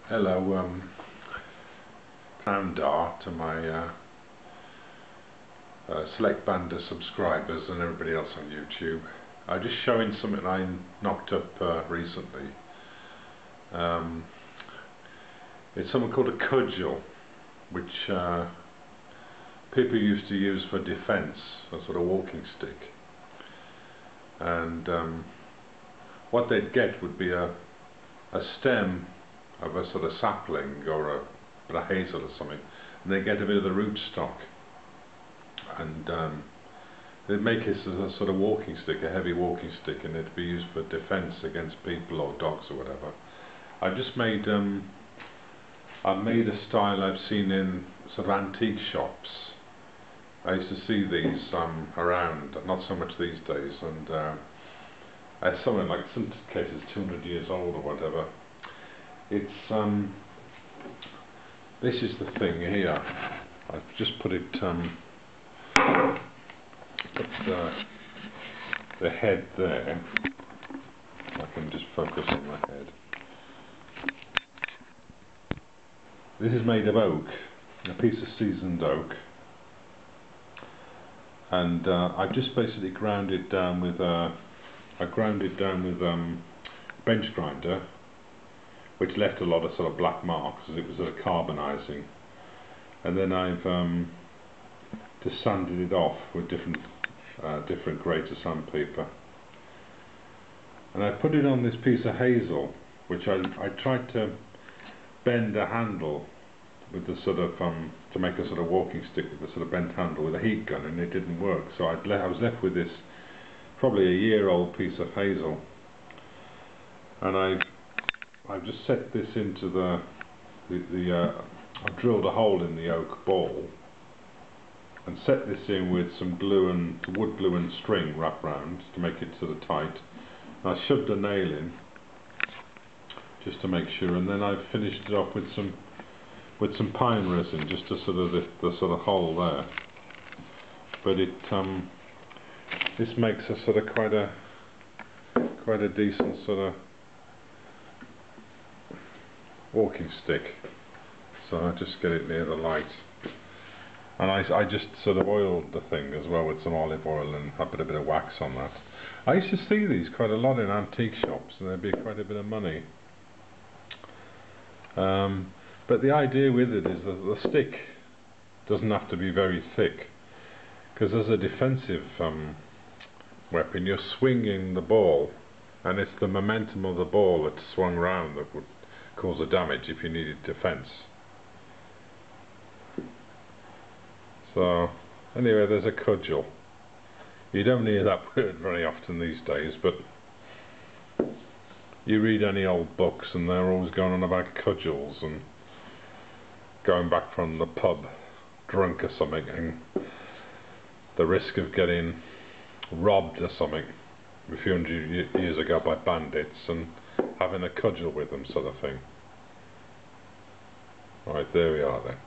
Hello, pound dar to my select band of subscribers and everybody else on YouTube. I'm just showing something I knocked up recently. It's something called a cudgel, which people used to use for defence, a sort of walking stick. And what they'd get would be a stem of a sort of sapling or a hazel or something, and they get a bit of the rootstock, and they'd make it as a sort of walking stick, a heavy walking stick, and it'd be used for defence against people or dogs or whatever. I just made I made a style I've seen in sort of antique shops. I used to see these around, not so much these days, and it's something like, some cases 200 years old or whatever. It's this is the thing here. I've just put it the head there. I can just focus on the head. This is made of oak, a piece of seasoned oak, and I've just basically ground it down with bench grinder, which left a lot of sort of black marks as it was sort of carbonising, and then I've just sanded it off with different grades of sandpaper, and I put it on this piece of hazel, which I tried to bend a handle with the sort of to make a sort of walking stick with the sort of bent handle with a heat gun, and it didn't work. So I was left with this probably a year-old piece of hazel, and I've just set this into I've drilled a hole in the oak ball and set this in with some glue and wood glue and string wrapped round to make it sort of tight. And I shoved a nail in just to make sure, and then I've finished it off with some pine resin just to sort of the sort of hole there. But this makes a sort of quite a decent sort of walking stick. So I just get it near the light, and I just sort of oiled the thing as well with some olive oil and I put a bit of wax on that. I used to see these quite a lot in antique shops, and there'd be quite a bit of money. But the idea with it is that the stick doesn't have to be very thick, because as a defensive weapon, you're swinging the ball, and it's the momentum of the ball that's swung round that would cause the damage if you needed defence. So anyway, there's a cudgel. You don't hear that word very often these days, but you read any old books and they're always going on about cudgels and going back from the pub drunk or something, and the risk of getting robbed or something a few hundred years ago by bandits, and having a cudgel with them, sort of thing. Right, there we are then.